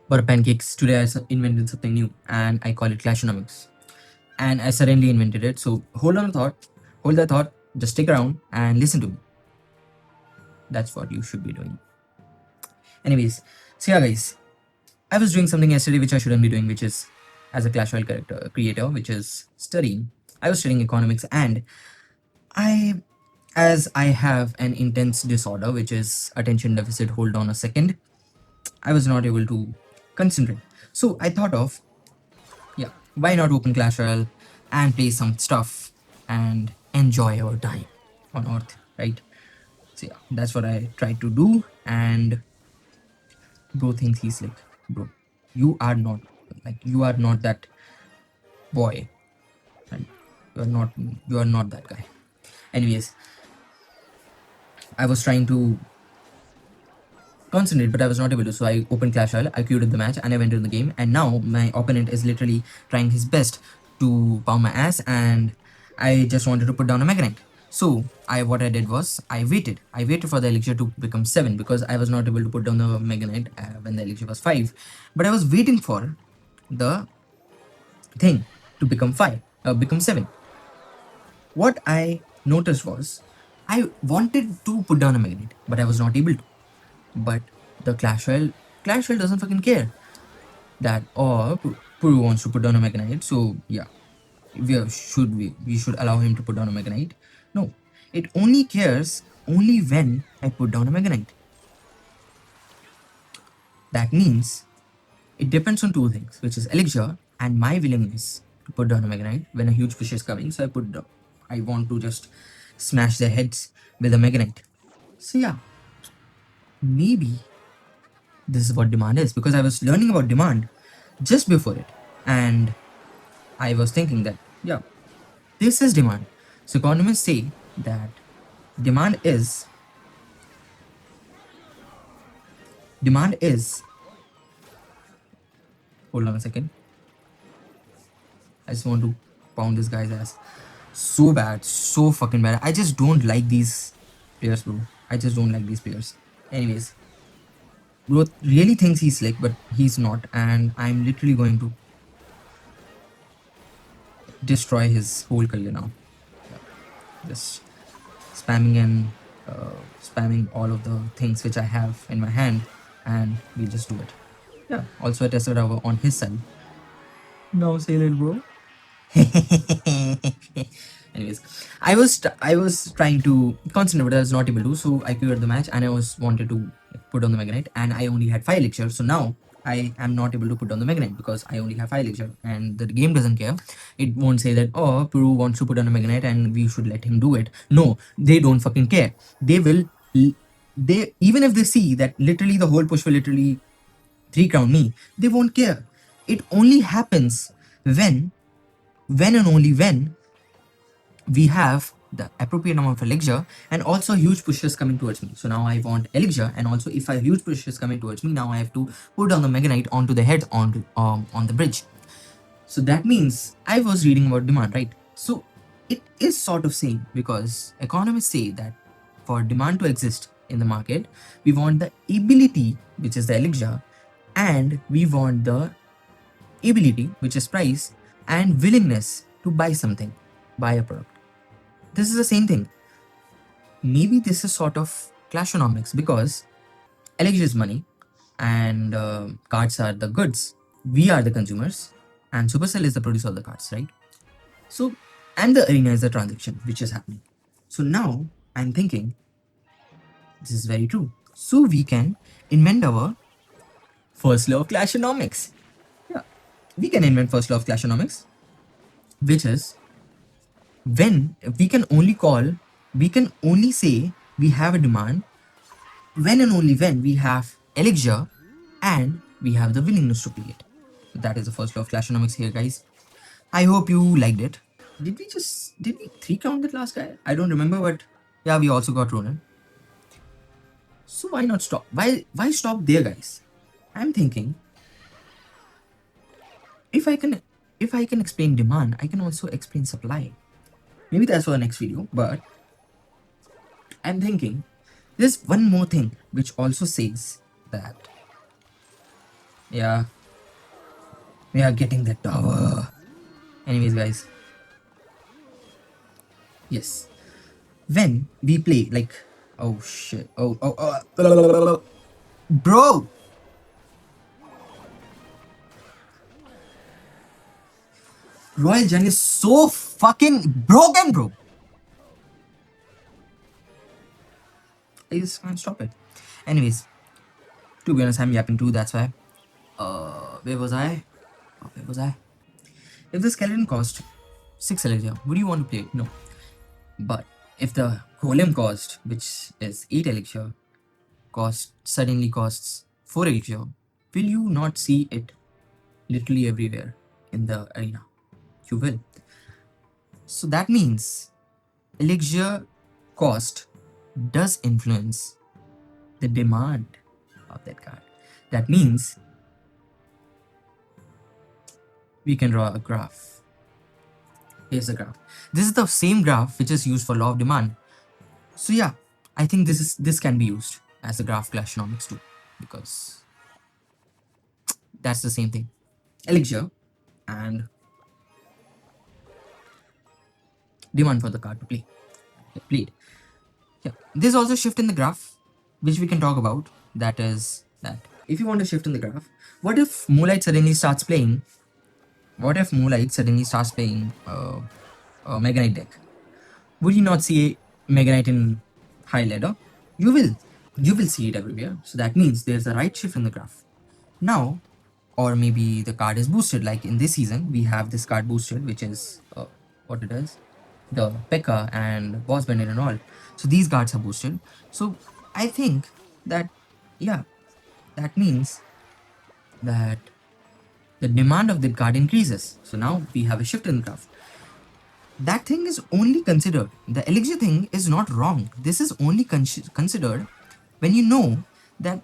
But pancakes, today I invented something new and I call it Clashonomics. And I suddenly invented it. So hold that thought, just stick around and listen to me. That's what you should be doing. Anyways, so yeah guys, I was doing something yesterday which I shouldn't be doing, which is as a Clash Royale character creator, which is studying. I was studying economics and I as I have an intense disorder which is attention deficit, hold on a second, I was not able to concentrate. So I thought of, yeah, why not open Clash Royale and play some stuff and enjoy our time on Earth, right? So yeah, that's what I tried to do. And bro thinks he's like, bro, you are not you are not that boy, and you are not that guy. Anyways, I was trying to concentrate, but I was not able to. So I opened Clash Royale, I queued up the match, and I went into the game. And now my opponent is literally trying his best to pound my ass, and I just wanted to put down a Mega Knight. So what I did was I waited. I waited for the elixir to become 7 because I was not able to put down the Mega Knight when the elixir was 5. But I was waiting for the thing to become 7. What I noticed was I wanted to put down a Mega Knight, but I was not able to. But the Clash Royale doesn't fucking care that Puru wants to put down a Mega Knight. So yeah, we should allow him to put down a Mega Knight. No, it only cares only when I put down a Mega Knight. That means it depends on two things, which is elixir and my willingness to put down a Mega Knight when a huge push is coming. So I want to just smash their heads with a Mega Knight. So yeah, maybe this is what demand is, because I was learning about demand just before it, and I was thinking that yeah, this is demand. So economists say that demand is hold on a second, I just want to pound this guy's ass so bad, so fucking bad. I just don't like these players, bro. I just don't like these players. Anyways, bro really thinks he's slick, but he's not, and I'm literally going to destroy his whole career now. Just spamming and spamming all of the things which I have in my hand, and we'll just do it. Yeah. Also, I tested out on his side. No, say little bro. Anyways, I was trying to concentrate, but I was not able to. So I cleared the match, and I was wanted to put on the Mega Knight, and I only had 5 elixir. So now I am not able to put on the Mega Knight because I only have 5 elixir, and the game doesn't care. It won't say that Peru wants to put on a Mega Knight and we should let him do it. No, they don't fucking care. They will. They even if they see that literally the whole push will literally 3 crown me, they won't care. It only happens when and only when we have the appropriate amount of elixir and also huge pushes coming towards me. So now I want elixir, and also if a huge push is coming towards me, now I have to put down the Mega Knight onto the head on the bridge. So that means I was reading about demand, right? So it is sort of same, because economists say that for demand to exist in the market, we want the ability, which is the elixir, and we want the ability, which is price, and willingness to buy something, buy a product. This is the same thing. Maybe this is sort of Clashonomics, because elixir is money and cards are the goods. We are the consumers, and Supercell is the producer of the cards, right? So, and the arena is the transaction which is happening. So now I'm thinking this is very true. So we can invent our first law of Clashonomics. Yeah, we can invent first law of Clashonomics, which is when we can only say we have a demand when and only when we have elixir and we have the willingness to pay it. So that is the first law of Clashonomics here, guys. I hope you liked it. Did we 3 count that last guy? I don't remember, but yeah, we also got Ronan. So why not stop? Why stop there, guys? I'm thinking if I can explain demand, I can also explain supply. Maybe that's for the next video, but I'm thinking there's one more thing which also says that Yeah, we are getting the tower. Anyways, guys, yes. When we play, like, oh shit, bro, Royal Jung is so fucking broken, bro. I just can't stop it. Anyways, to be honest, I'm yapping too. That's why. Where was I? Where was I? If the skeleton cost 6 elixir, would you want to play it? No. But if the golem cost, which is 8 elixir, suddenly costs 4 elixir, will you not see it literally everywhere in the arena? You will. So that means elixir cost does influence the demand of that card. That means we can draw a graph. Here's the graph. This is the same graph which is used for law of demand. So yeah, I think this can be used as a graph Clashonomics too, because that's the same thing. Elixir and demand for the card to play. Played. Yeah. There's also shift in the graph, which we can talk about. That is that. If you want to shift in the graph, what if Moonlight suddenly starts playing? What if Moonlight suddenly starts playing a Mega Knight deck? Would you not see a Mega Knight in high ladder? You will. You will see it everywhere. So that means there's a right shift in the graph. Now, or maybe the card is boosted. Like in this season, we have this card boosted, which is what it is, the P.E.K.K.A. and Boss Bandit and all. So these cards are boosted. So I think that, yeah, that means that the demand of that card increases. So now we have a shift in the graph. That thing is only considered. The elixir thing is not wrong. This is only considered when you know that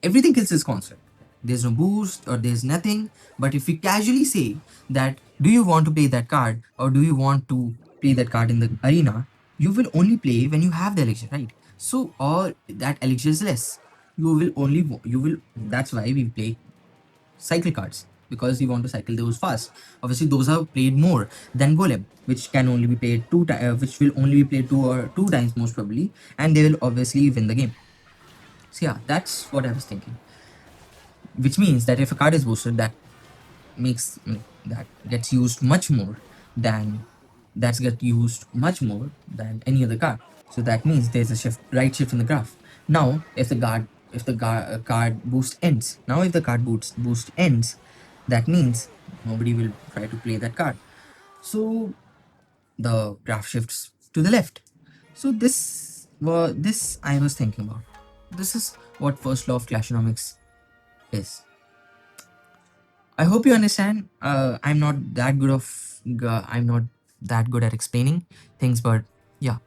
everything else is constant. There's no boost or there's nothing. But if we casually say that, do you want to play that card or do you want to play that card in the arena, you will only play when you have the elixir, right? So, or that elixir is less. That's why we play cycle cards, because we want to cycle those fast. Obviously, those are played more than Golem, which can only be played which will only be played two times most probably, and they will obviously win the game. So yeah, that's what I was thinking. Which means that if a card is boosted, makes that gets used much more than any other card. So that means there's a right shift in the graph. Now, if the card boost ends, now if the card boost ends, that means nobody will try to play that card. So the graph shifts to the left. So this I was thinking about. This is what first law of Clashonomics is. I hope you understand. I'm not that good at explaining things, but yeah,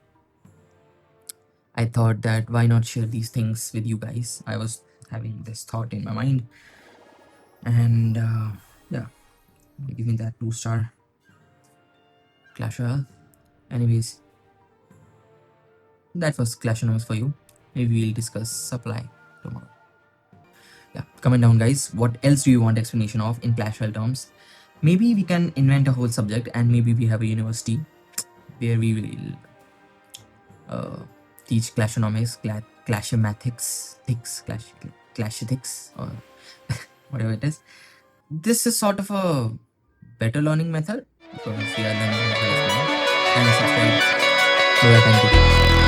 I thought that why not share these things with you guys. I was having this thought in my mind, and yeah, give me that 2-star Clash Royale. Anyways, that was Clash Royale for you. Maybe we'll discuss supply tomorrow. Yeah, comment down, guys. What else do you want explanation of in Clash Royale terms? Maybe we can invent a whole subject, and maybe we have a university where we will teach Clashonomics, Clashomathics, Clash ethics, or whatever it is. This is sort of a better learning method because we are learning how to explain and subscribe. Thank you.